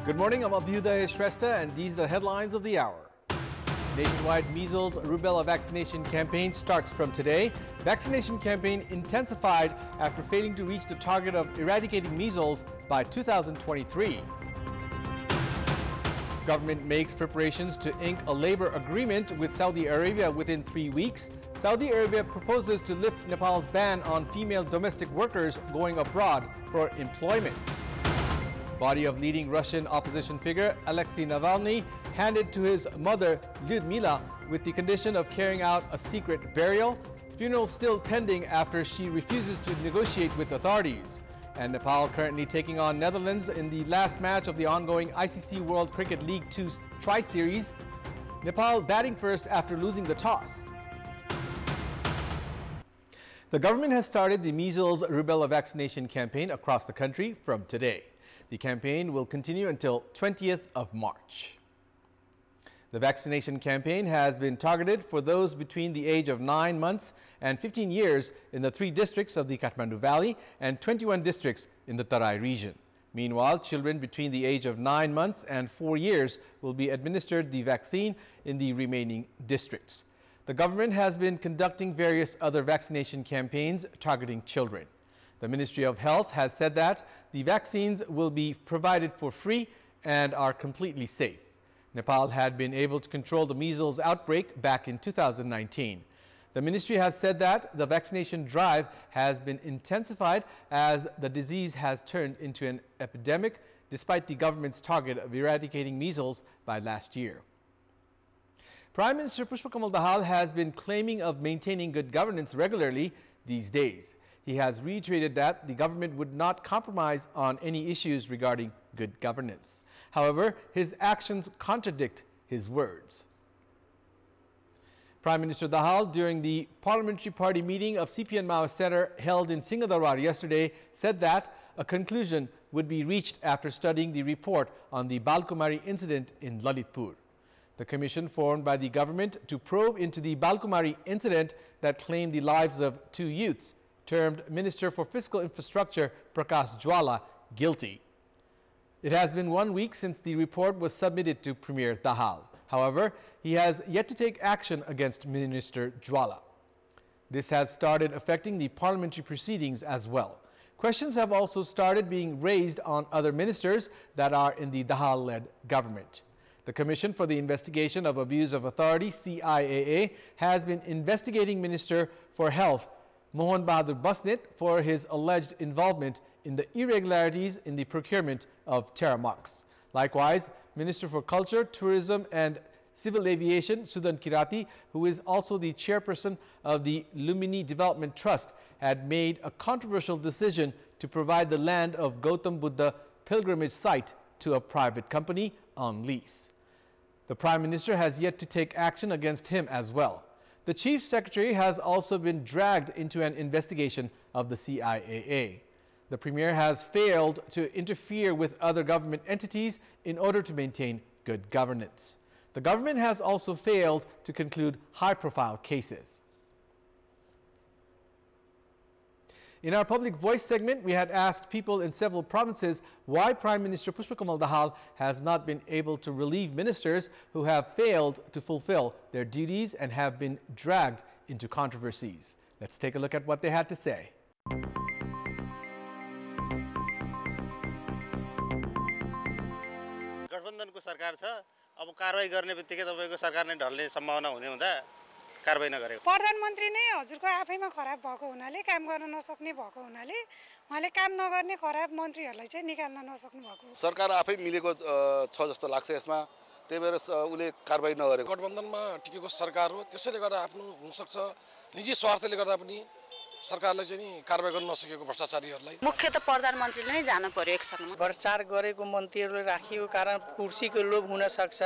Good morning, I'm Abheudaya Shrestha, and these are the headlines of the hour. Nationwide measles rubella vaccination campaign starts from today. Vaccination campaign intensified after failing to reach the target of eradicating measles by 2023. Government makes preparations to ink a labor agreement with Saudi Arabia within 3 weeks. Saudi Arabia proposes to lift Nepal's ban on female domestic workers going abroad for employment. Body of leading Russian opposition figure Alexei Navalny handed to his mother Lyudmila with the condition of carrying out a secret burial. Funeral still pending after she refuses to negotiate with authorities. And Nepal currently taking on Netherlands in the last match of the ongoing ICC World Cricket League 2 Tri-Series. Nepal batting first after losing the toss. The government has started the measles rubella vaccination campaign across the country from today. The campaign will continue until 20th of March. The vaccination campaign has been targeted for those between the age of 9 months and 15 years in the 3 districts of the Kathmandu Valley and 21 districts in the Tarai region. Meanwhile, children between the age of 9 months and 4 years will be administered the vaccine in the remaining districts. The government has been conducting various other vaccination campaigns targeting children. The Ministry of Health has said that the vaccines will be provided for free and are completely safe. Nepal had been able to control the measles outbreak back in 2019. The ministry has said that the vaccination drive has been intensified as the disease has turned into an epidemic despite the government's target of eradicating measles by last year. Prime Minister Pushpa Kamal Dahal has been claiming of maintaining good governance regularly these days. He has reiterated that the government would not compromise on any issues regarding good governance. However, his actions contradict his words. Prime Minister Dahal, during the parliamentary party meeting of CPN Maoist Center held in Singhdarbar yesterday, said that a conclusion would be reached after studying the report on the Balkumari incident in Lalitpur. The commission formed by the government to probe into the Balkumari incident that claimed the lives of 2 youths termed Minister for Fiscal Infrastructure Prakash Jwala guilty. It has been 1 week since the report was submitted to Premier Dahal. However, he has yet to take action against Minister Jwala. This has started affecting the parliamentary proceedings as well. Questions have also started being raised on other ministers that are in the Dahal-led government. The Commission for the Investigation of Abuse of Authority, CIAA, has been investigating Minister for Health Mohan Bahadur Basnet for his alleged involvement in the irregularities in the procurement of Terramox. Likewise, Minister for Culture, Tourism and Civil Aviation, Sudan Kirati, who is also the chairperson of the Lumini Development Trust, had made a controversial decision to provide the land of Gautam Buddha pilgrimage site to a private company on lease. The Prime Minister has yet to take action against him as well. The Chief Secretary has also been dragged into an investigation of the CIAA. The Premier has failed to interfere with other government entities in order to maintain good governance. The government has also failed to conclude high-profile cases. In our Public Voice segment, we had asked people in several provinces why Prime Minister Pushpa Kamal Dahal has not been able to relieve ministers who have failed to fulfill their duties and have been dragged into controversies. Let's take a look at what they had to say. गठबन्धनको सरकार छ अब कारबाही गर्ने बित्तिकै तपाईको सरकार नै ढल्ने सम्भावना हुने हुँदा कारबाही नगरेको प्रधानमन्त्री नै हजुरको आफैमा खराब भएको हुनाले काम गर्न नसक्ने भएको हुनाले उहाँले काम नगर्ने खराब मन्त्रीहरूलाई चाहिँ निकाल्न नसक्नु भएको सरकार आफै मिलेको छ जस्तो लाग्छ यसमा त्यही भएर उले कारबाही नगरेको गठबन्धनमा टिकेको सरकार हो त्यसैले गर्दा आफ्नो हुन सक्छ निजी स्वार्थले गर्दा पनि सरकारले चाहिँ नि कारबाही गर्न नसकेको भ्रष्टाचारीहरूलाई मुख्य त प्रधानमन्त्रीले नै जानु पर्यो एकसम्म भ्रष्टाचार गरेको मन्त्रीहरूले राखिएको कारण कुर्सीको लोभ हुन सक्छ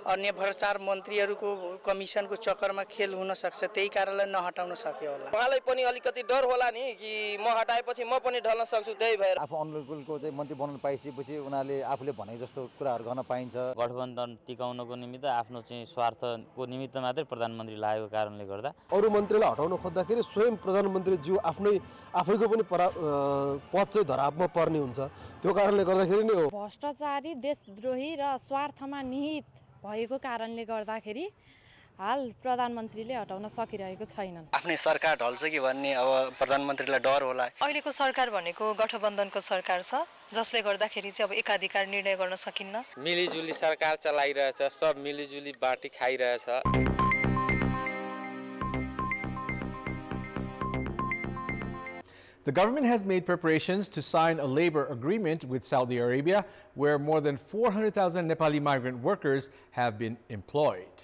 अन्य भ्रष्टाचार मन्त्रीहरूको कमिसनको चक्करमा खेल हुन सक्छ, त्यही कारणले नहटाउन सक्यो होला। उहाँलाई पनि अलिकति डर होला नि कि म हटाएपछि म पनि ढल्न सक्छु, त्यही भएर आफू अनुकूलको चाहिँ मन्त्री बनाउन पाइसकेपछि उनीहरूले आफूले भनेको जस्तो कुराहरू गर्न पाइन्छ। गठबन्धन टिकाउनको निमित्त आफ्नो चाहिँ स्वार्थको निमित्त मात्रै प्रधानमन्त्री लागेको कारणले गर्दा अरू मन्त्रीलाई हटाउन खोज्दाखेरि स्वयं प्रधानमन्त्रीज्यू आफैको पनि पद चाहिँ धरापमा पर्ने हुन्छ। त्यो कारणले गर्दाखेरि नै हो भ्रष्टाचारी, देशद्रोही र स्वार्थमा निहित भएको कारणले गर्दाखेरि हाल प्रधानमन्त्रीले हटाउन सकिरहेको छैनन्। आफ्नै सरकार ढल्छ कि भन्ने अब प्रधानमन्त्रीलाई डर होला। अहिलेको सरकार भनेको गठबन्धनको सरकार छ, जसले गर्दाखेरि चाहिँ अब एकाधिकार निर्णय गर्न सकिन्न। मिलिजुली सरकार चलाइरहेछ, सब मिलिजुली बाटी खाइरहेछ। The government has made preparations to sign a labor agreement with Saudi Arabia, where more than 400,000 Nepali migrant workers have been employed.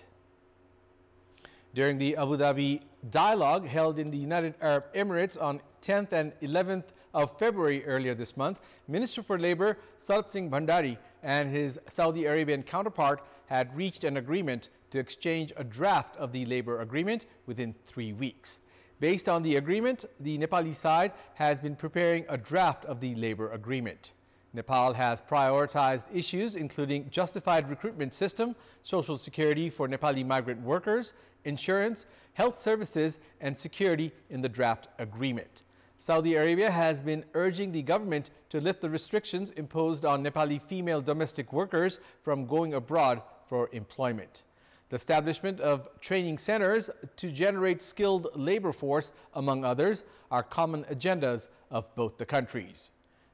During the Abu Dhabi dialogue held in the United Arab Emirates on 10th and 11th of February earlier this month, Minister for Labor Sarat Singh Bhandari and his Saudi Arabian counterpart had reached an agreement to exchange a draft of the labor agreement within 3 weeks. Based on the agreement, the Nepali side has been preparing a draft of the labor agreement. Nepal has prioritized issues including justified recruitment system, social security for Nepali migrant workers, insurance, health services, and security in the draft agreement. Saudi Arabia has been urging the government to lift the restrictions imposed on Nepali female domestic workers from going abroad for employment. The establishment of training centers to generate skilled labor force, among others, are common agendas of both the countries.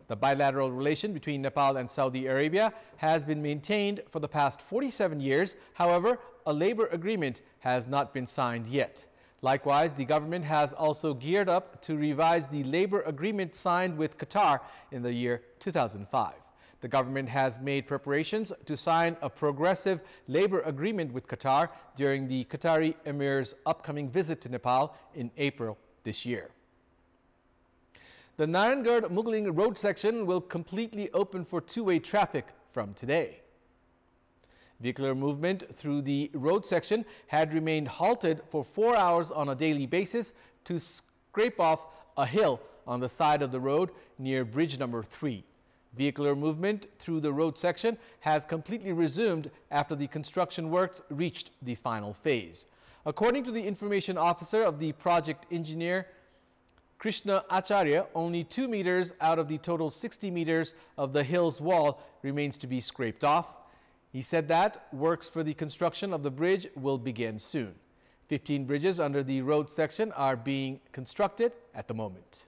The bilateral relation between Nepal and Saudi Arabia has been maintained for the past 47 years. However, a labor agreement has not been signed yet. Likewise, the government has also geared up to revise the labor agreement signed with Qatar in the year 2005. The government has made preparations to sign a progressive labor agreement with Qatar during the Qatari Emir's upcoming visit to Nepal in April this year. The Narangarh-Mugling road section will completely open for two-way traffic from today. Vehicular movement through the road section had remained halted for 4 hours on a daily basis to scrape off a hill on the side of the road near bridge number 3. Vehicular movement through the road section has completely resumed after the construction works reached the final phase. According to the information officer of the project engineer, Krishna Acharya, only 2 meters out of the total 60 meters of the hill's wall remains to be scraped off. He said that works for the construction of the bridge will begin soon. 15 bridges under the road section are being constructed at the moment.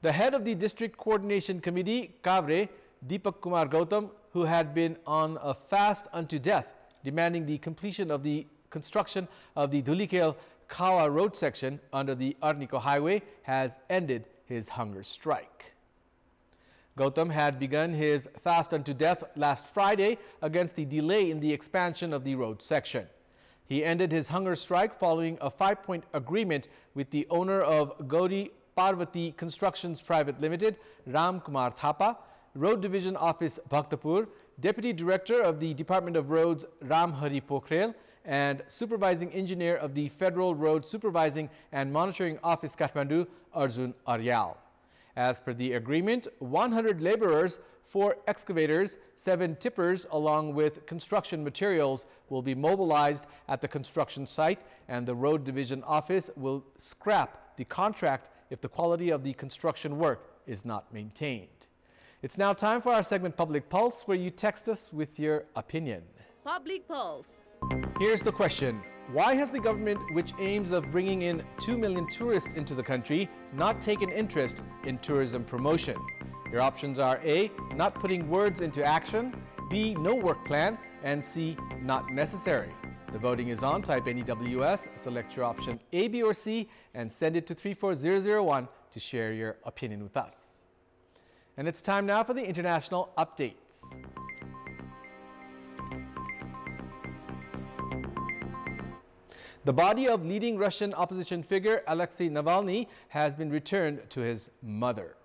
The head of the District Coordination Committee, Kavre, Deepak Kumar Gautam, who had been on a fast unto death, demanding the completion of the construction of the Dhulikhel Khawa road section under the Arniko Highway, has ended his hunger strike. Gautam had begun his fast unto death last Friday against the delay in the expansion of the road section. He ended his hunger strike following a 5-point agreement with the owner of Gauri Parvati Constructions Private Limited, Ram Kumar Thapa, Road Division Office Bhaktapur, Deputy Director of the Department of Roads Ram Hari Pokhrel, and Supervising Engineer of the Federal Road Supervising and Monitoring Office Kathmandu, Arjun Aryal. As per the agreement, 100 laborers, 4 excavators, 7 tippers, along with construction materials will be mobilized at the construction site, and the Road Division Office will scrap the contract if the quality of the construction work is not maintained. It's now time for our segment Public Pulse, where you text us with your opinion. Public Pulse. Here's the question. Why has the government, which aims of bringing in 2 million tourists into the country, not taken interest in tourism promotion? Your options are A, not putting words into action, B, no work plan, and C, not necessary. The voting is on. Type NEWS, select your option A, B, or C, and send it to 34001 to share your opinion with us. And it's time now for the international updates. The body of leading Russian opposition figure Alexei Navalny has been returned to his mother.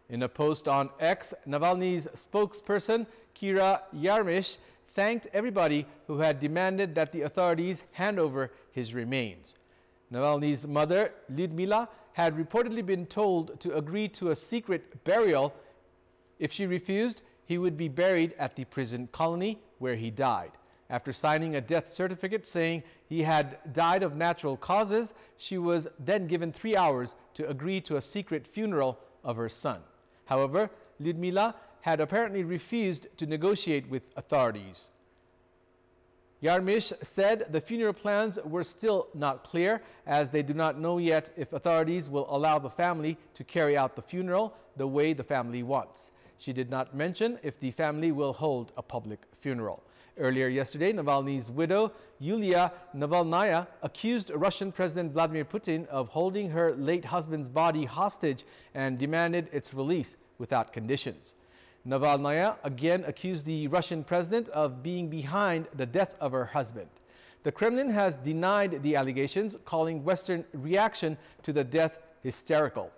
In a post on X, Navalny's spokesperson Kira Yarmish thanked everybody who had demanded that the authorities hand over his remains. Navalny's mother, Lyudmila, had reportedly been told to agree to a secret burial. If she refused, he would be buried at the prison colony where he died. After signing a death certificate saying he had died of natural causes, she was then given 3 hours to agree to a secret funeral of her son. However, Lyudmila had apparently refused to negotiate with authorities. Yarmish said the funeral plans were still not clear, as they do not know yet if authorities will allow the family to carry out the funeral the way the family wants. She did not mention if the family will hold a public funeral. Earlier yesterday, Navalny's widow, Yulia Navalnaya, accused Russian President Vladimir Putin of holding her late husband's body hostage and demanded its release without conditions. Navalnaya again accused the Russian president of being behind the death of her husband. The Kremlin has denied the allegations, calling Western reaction to the death hysterical.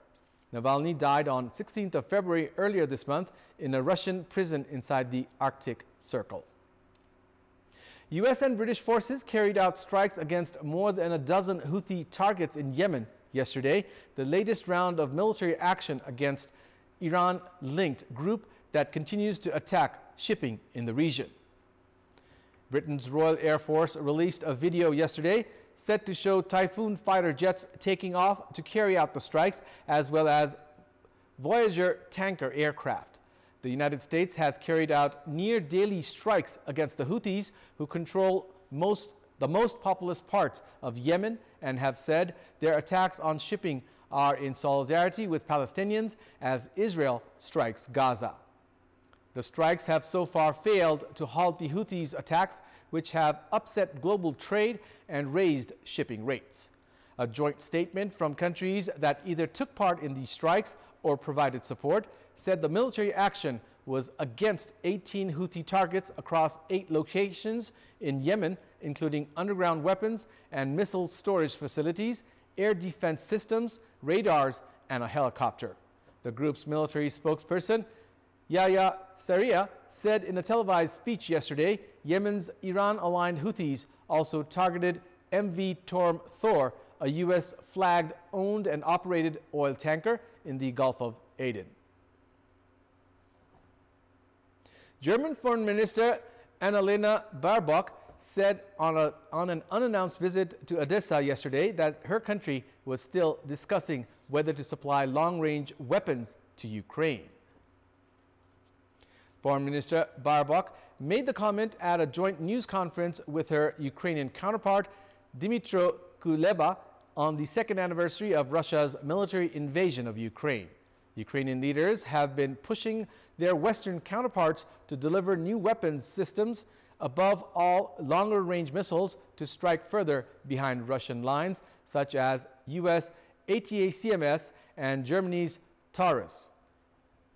Navalny died on 16th of February earlier this month in a Russian prison inside the Arctic Circle. U.S. and British forces carried out strikes against more than a dozen Houthi targets in Yemen yesterday, the latest round of military action against Iran-linked group that continues to attack shipping in the region. Britain's Royal Air Force released a video yesterday set to show Typhoon fighter jets taking off to carry out the strikes, as well as Voyager tanker aircraft. The United States has carried out near-daily strikes against the Houthis, who control the most populous parts of Yemen, and have said their attacks on shipping are in solidarity with Palestinians as Israel strikes Gaza. The strikes have so far failed to halt the Houthis' attacks, which have upset global trade and raised shipping rates. A joint statement from countries that either took part in these strikes or provided support said the military action was against 18 Houthi targets across 8 locations in Yemen, including underground weapons and missile storage facilities, air defense systems, radars, and a helicopter. The group's military spokesperson, Yahya Sarria, said in a televised speech yesterday, Yemen's Iran-aligned Houthis also targeted MV Torm Thor, a U.S.-flagged owned and operated oil tanker in the Gulf of Aden. German Foreign Minister Annalena Baerbock said on an unannounced visit to Odessa yesterday that her country was still discussing whether to supply long-range weapons to Ukraine. Foreign Minister Baerbock made the comment at a joint news conference with her Ukrainian counterpart, Dmytro Kuleba, on the second anniversary of Russia's military invasion of Ukraine. Ukrainian leaders have been pushing their Western counterparts to deliver new weapons systems, above all longer-range missiles, to strike further behind Russian lines, such as U.S. ATACMS and Germany's Taurus.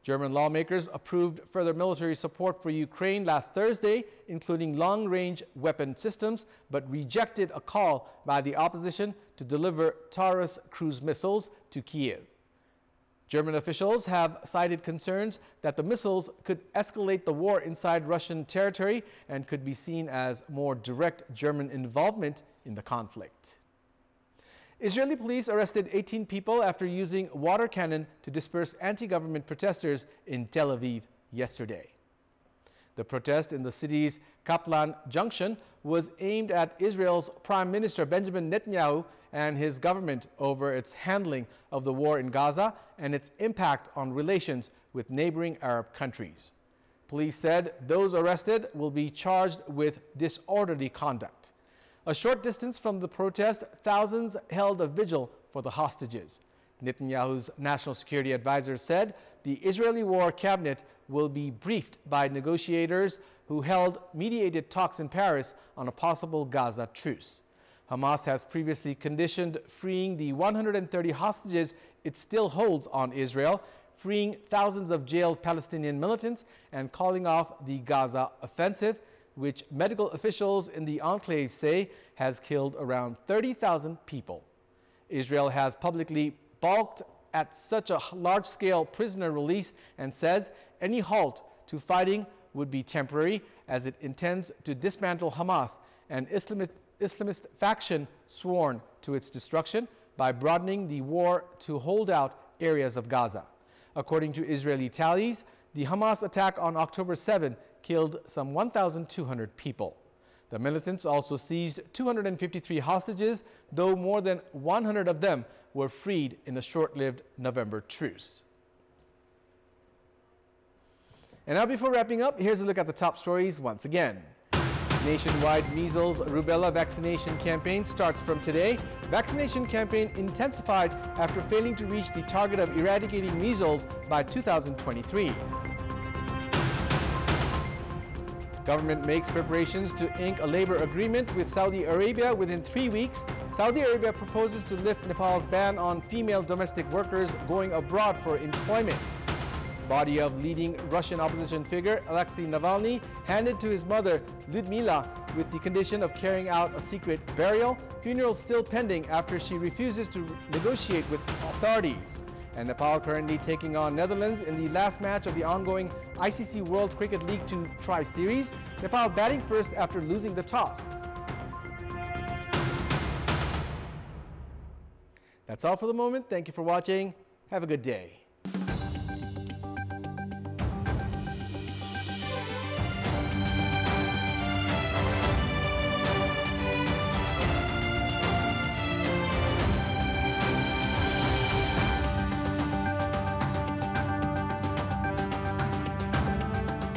German lawmakers approved further military support for Ukraine last Thursday, including long-range weapon systems, but rejected a call by the opposition to deliver Taurus cruise missiles to Kiev. German officials have cited concerns that the missiles could escalate the war inside Russian territory and could be seen as more direct German involvement in the conflict. Israeli police arrested 18 people after using water cannon to disperse anti-government protesters in Tel Aviv yesterday. The protest in the city's Kaplan Junction was aimed at Israel's Prime Minister Benjamin Netanyahu and his government over its handling of the war in Gaza and its impact on relations with neighboring Arab countries. Police said those arrested will be charged with disorderly conduct. A short distance from the protest, thousands held a vigil for the hostages. Netanyahu's national security advisor said the Israeli war cabinet will be briefed by negotiators who held mediated talks in Paris on a possible Gaza truce. Hamas has previously conditioned freeing the 130 hostages it still holds on Israel, freeing thousands of jailed Palestinian militants, and calling off the Gaza offensive, which medical officials in the enclave say has killed around 30,000 people. Israel has publicly balked at such a large-scale prisoner release and says any halt to fighting would be temporary as it intends to dismantle Hamas, an Islamist faction sworn to its destruction, by broadening the war to hold out areas of Gaza. According to Israeli tallies, the Hamas attack on October 7 killed some 1,200 people. The militants also seized 253 hostages, though more than 100 of them were freed in a short-lived November truce. And now, before wrapping up, here's a look at the top stories once again. Nationwide measles rubella vaccination campaign starts from today. Vaccination campaign intensified after failing to reach the target of eradicating measles by 2023. Government makes preparations to ink a labor agreement with Saudi Arabia within 3 weeks. Saudi Arabia proposes to lift Nepal's ban on female domestic workers going abroad for employment. Body of leading Russian opposition figure Alexei Navalny handed to his mother Lyudmila with the condition of carrying out a secret burial. Funeral still pending after she refuses to negotiate with authorities. And Nepal currently taking on Netherlands in the last match of the ongoing ICC World Cricket League 2 Tri-Series. Nepal batting first after losing the toss. That's all for the moment. Thank you for watching. Have a good day.